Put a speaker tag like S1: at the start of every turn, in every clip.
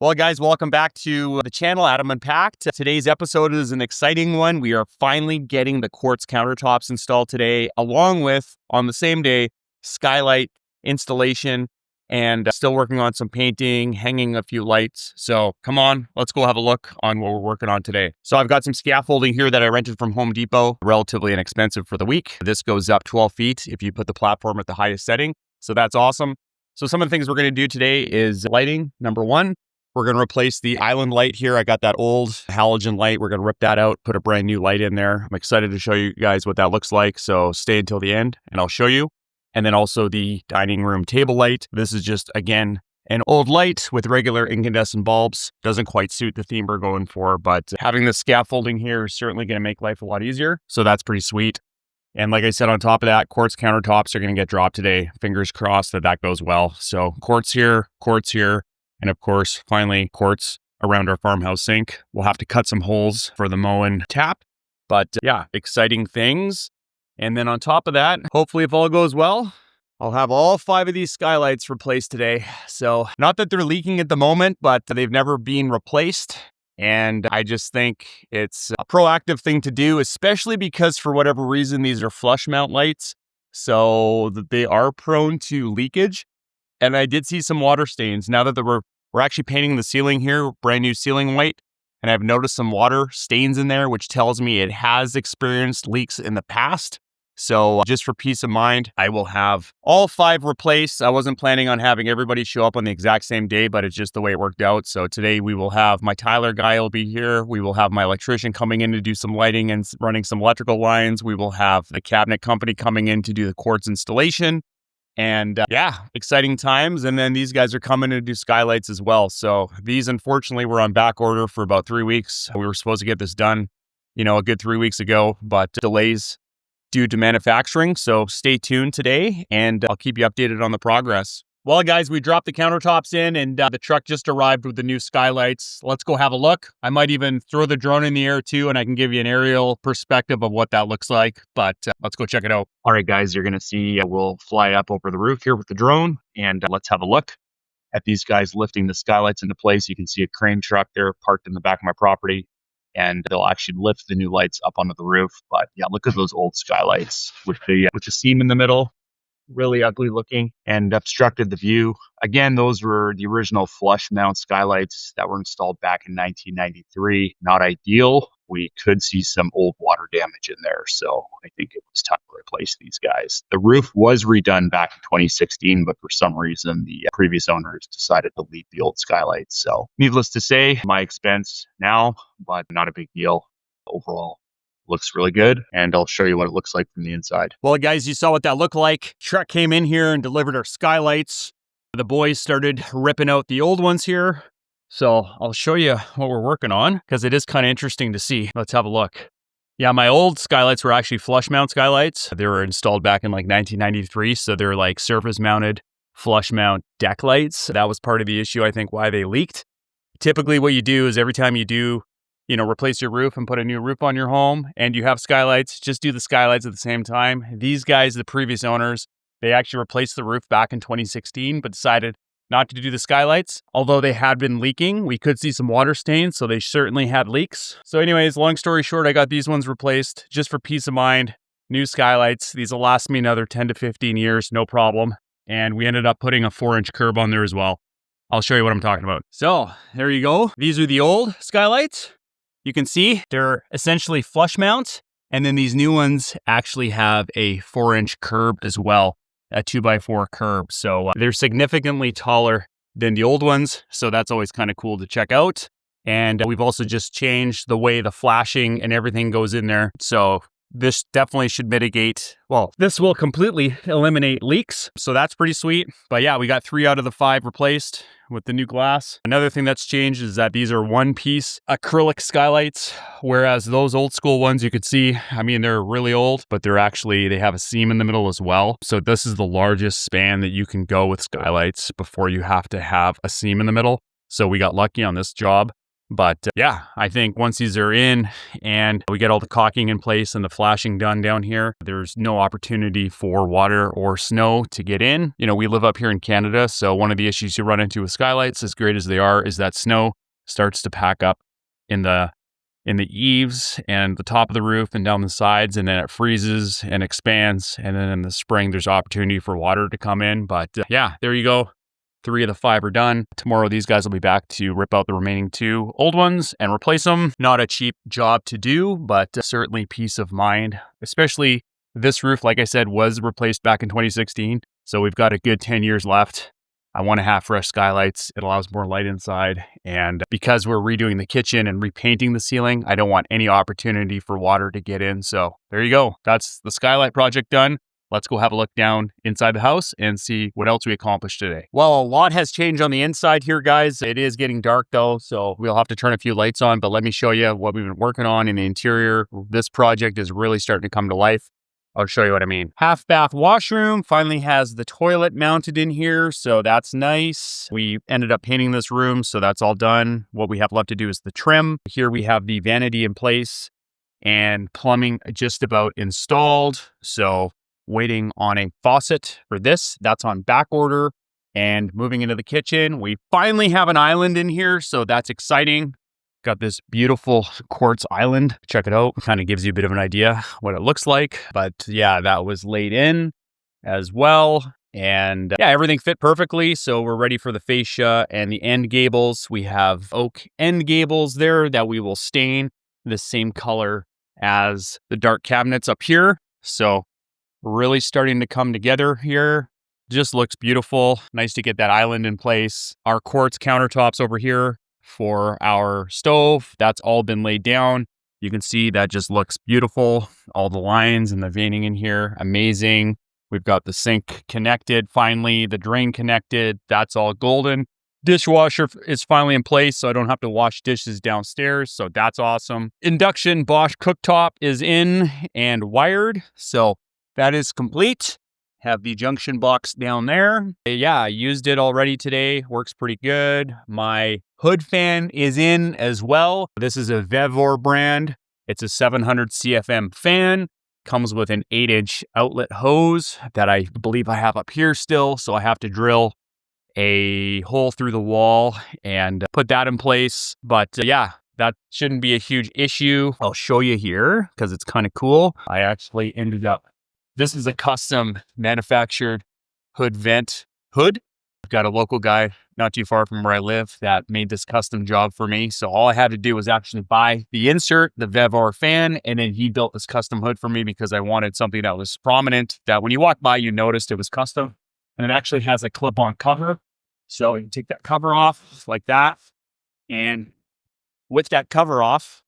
S1: Well, guys, welcome back to the channel, Adam Unpacked. Today's episode is an exciting one. We are finally getting the Quartz Countertops installed today, along with, on the same day, Skylight installation, and still working on some painting, hanging a few lights. So come on, let's go have a look on what we're working on today. So I've got some scaffolding here that I rented from Home Depot, relatively inexpensive for the week. This goes up 12 feet if you put the platform at the highest setting. So that's awesome. So some of the things we're going to do today is lighting, number one. We're going to replace the island light here. I got that old halogen light. We're going to rip that out, put a brand new light in there. I'm excited to show you guys what that looks like. So stay until the end and I'll show you. And then also the dining room table light. This is just, again, an old light with regular incandescent bulbs. Doesn't quite suit the theme we're going for, but having the scaffolding here is certainly going to make life a lot easier. So that's pretty sweet. And like I said, on top of that, quartz countertops are going to get dropped today. Fingers crossed that goes well. So quartz here, and of course, finally, quartz around our farmhouse sink. We'll have to cut some holes for the Moen tap, but yeah, exciting things. And then on top of that, hopefully if all goes well, I'll have all 5 of these skylights replaced today. So not that they're leaking at the moment, but they've never been replaced. And I just think it's a proactive thing to do, especially because for whatever reason, these are flush mount lights. So they are prone to leakage. And I did see some water stains. Now that we're actually painting the ceiling here, brand new ceiling white, and I've noticed some water stains in there, which tells me it has experienced leaks in the past. So just for peace of mind, I will have all 5 replaced. I wasn't planning on having everybody show up on the exact same day, but it's just the way it worked out. So today we will have my Tyler guy will be here. We will have my electrician coming in to do some lighting and running some electrical lines. We will have the cabinet company coming in to do the quartz installation. And yeah, exciting times. And then these guys are coming to do skylights as well. So these, unfortunately, were on back order for about 3 weeks. We were supposed to get this done, a good 3 weeks ago, but delays due to manufacturing. So stay tuned today and I'll keep you updated on the progress. Well, guys, we dropped the countertops in and the truck just arrived with the new skylights. Let's go have a look. I might even throw the drone in the air too, and I can give you an aerial perspective of what that looks like. But let's go check it out. All right, guys, you're going to see we'll fly up over the roof here with the drone and let's have a look at these guys lifting the skylights into place. You can see a crane truck there parked in the back of my property, and they'll actually lift the new lights up onto the roof. But yeah, look at those old skylights with the seam in the middle. Really ugly looking and obstructed the view. Again, those were the original flush mount skylights that were installed back in 1993. Not ideal. We could see some old water damage in there. So I think it was time to replace these guys. The roof was redone back in 2016, but for some reason, the previous owners decided to leave the old skylights. So needless to say, my expense now, but not a big deal overall. Looks really good, and I'll show you what it looks like from the inside. Well, guys, you saw what that looked like. Truck came in here and delivered our skylights. The boys started ripping out the old ones here. So I'll show you what we're working on because it is kind of interesting to see. Let's have a look. Yeah, my old skylights were actually flush mount skylights. They were installed back in like 1993. So they're like surface mounted flush mount deck lights. That was part of the issue, I think, why they leaked. Typically what you do is every time you do replace your roof and put a new roof on your home and you have skylights, just do the skylights at the same time. These guys, the previous owners, they actually replaced the roof back in 2016, but decided not to do the skylights. Although they had been leaking, we could see some water stains, so they certainly had leaks. So anyways, long story short, I got these ones replaced just for peace of mind. New skylights. These will last me another 10 to 15 years, no problem. And we ended up putting a 4-inch curb on there as well. I'll show you what I'm talking about. So there you go. These are the old skylights. You can see they're essentially flush mount, and then these new ones actually have a 4-inch curb as well, a 2x4 curb. So they're significantly taller than the old ones. So that's always kind of cool to check out. And we've also just changed the way the flashing and everything goes in there. So this definitely should mitigate, this will completely eliminate leaks. So that's pretty sweet. But yeah, we got 3 out of the 5 replaced with the new glass. Another thing that's changed is that these are 1-piece acrylic skylights, whereas those old school ones you could see, they're really old, but they have a seam in the middle as well. So this is the largest span that you can go with skylights before you have to have a seam in the middle. So we got lucky on this job. But yeah, I think once these are in and we get all the caulking in place and the flashing done down here, there's no opportunity for water or snow to get in. You know, we live up here in Canada, so one of the issues you run into with Skylights, as great as they are, is that snow starts to pack up in the eaves and the top of the roof and down the sides, and then it freezes and expands. And then in the spring, there's opportunity for water to come in. But yeah, there you go. 3 of the 5 are done. Tomorrow, these guys will be back to rip out the remaining 2 old ones and replace them. Not a cheap job to do, but certainly peace of mind, especially this roof, like I said, was replaced back in 2016. So we've got a good 10 years left. I want to have fresh skylights. It allows more light inside. And because we're redoing the kitchen and repainting the ceiling, I don't want any opportunity for water to get in. So there you go. That's the skylight project done. Let's go have a look down inside the house and see what else we accomplished today. Well, a lot has changed on the inside here, guys. It is getting dark though, so we'll have to turn a few lights on, but let me show you what we've been working on in the interior. This project is really starting to come to life. I'll show you what I mean. Half bath washroom finally has the toilet mounted in here, so that's nice. We ended up painting this room, so that's all done. What we have left to do is the trim. Here we have the vanity in place and plumbing just about installed. So waiting on a faucet for this. That's on back order. And moving into the kitchen, we finally have an island in here, so that's exciting. Got this beautiful quartz island. Check it out. Kind of gives you a bit of an idea what it looks like. But yeah, that was laid in as well. And yeah, everything fit perfectly. So we're ready for the fascia and the end gables. We have oak end gables there that we will stain the same color as the dark cabinets up here. So really starting to come together here. Just looks beautiful. Nice to get that island in place. Our quartz countertops over here for our stove, that's all been laid down. You can see that just looks beautiful. All the lines and the veining in here, amazing. We've got the sink connected finally, the drain connected. That's all golden. Dishwasher is finally in place, so I don't have to wash dishes downstairs. So that's awesome. Induction Bosch cooktop is in and wired. So that is complete. Have the junction box down there. Yeah, I used it already today. Works pretty good. My hood fan is in as well. This is a Vevor brand. It's a 700 CFM fan. Comes with an 8-inch outlet hose that I believe I have up here still. So I have to drill a hole through the wall and put that in place. But yeah, that shouldn't be a huge issue. I'll show you here because it's kind of cool. I actually ended up, this is a custom manufactured hood vent hood. I've got a local guy not too far from where I live that made this custom job for me. So all I had to do was actually buy the insert, the Vevor fan, and then he built this custom hood for me because I wanted something that was prominent, that when you walk by, you noticed it was custom. And it actually has a clip-on cover. So you can take that cover off like that. And with that cover off,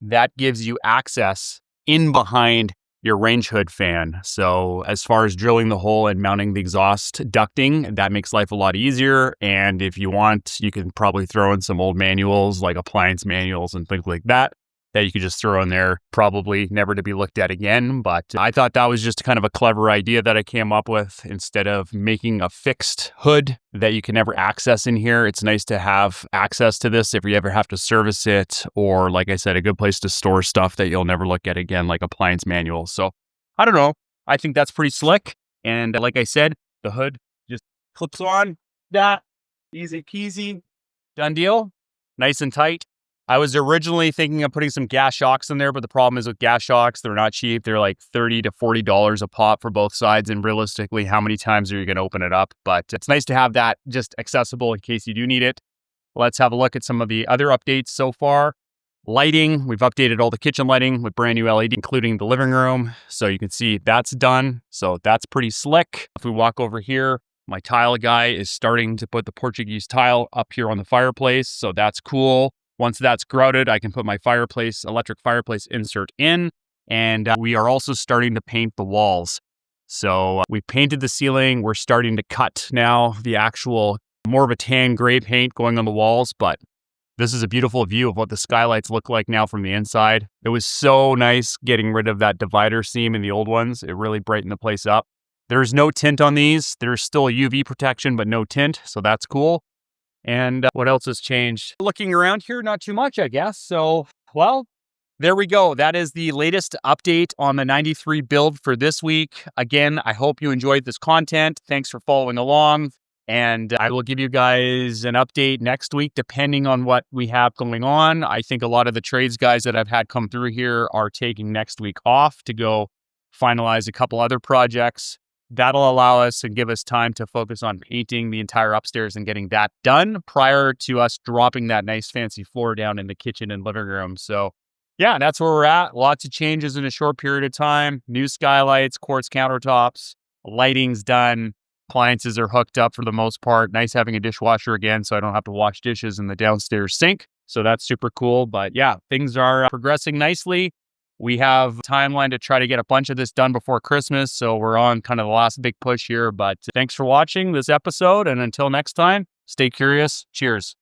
S1: that gives you access in behind your range hood fan. So as far as drilling the hole and mounting the exhaust ducting, that makes life a lot easier. And if you want, you can probably throw in some old manuals like appliance manuals and things like that you could just throw in there, probably never to be looked at again. But I thought that was just kind of a clever idea that I came up with. Instead of making a fixed hood that you can never access in here, it's nice to have access to this if you ever have to service it, or like I said, a good place to store stuff that you'll never look at again, like appliance manuals. So I don't know. I think that's pretty slick. And like I said, the hood just clips on. That easy peasy, done deal. Nice and tight. I was originally thinking of putting some gas shocks in there, but the problem is with gas shocks, they're not cheap. They're like $30 to $40 a pop for both sides. And realistically, how many times are you going to open it up? But it's nice to have that just accessible in case you do need it. Let's have a look at some of the other updates so far. Lighting, we've updated all the kitchen lighting with brand new LED, including the living room. So you can see that's done. So that's pretty slick. If we walk over here, my tile guy is starting to put the Portuguese tile up here on the fireplace. So that's cool. Once that's grouted, I can put my electric fireplace insert in. And we are also starting to paint the walls. So we painted the ceiling. We're starting to cut now the actual more of a tan gray paint going on the walls. But this is a beautiful view of what the skylights look like now from the inside. It was so nice getting rid of that divider seam in the old ones. It really brightened the place up. There's no tint on these. There's still a UV protection, but no tint. So that's cool. And what else has changed? Looking around here, not too much, I guess. So, well, there we go. That is the latest update on the 93 build for this week. Again, I hope you enjoyed this content. Thanks for following along. And I will give you guys an update next week, depending on what we have going on. I think a lot of the trades guys that I've had come through here are taking next week off to go finalize a couple other projects. That'll allow us and give us time to focus on painting the entire upstairs and getting that done prior to us dropping that nice fancy floor down in the kitchen and living room. So yeah, that's where we're at. Lots of changes in a short period of time. New skylights, quartz countertops, lighting's done. Appliances are hooked up for the most part. Nice having a dishwasher again, so I don't have to wash dishes in the downstairs sink. So that's super cool. But yeah, things are progressing nicely. We have a timeline to try to get a bunch of this done before Christmas. So we're on kind of the last big push here. But thanks for watching this episode. And until next time, stay curious. Cheers.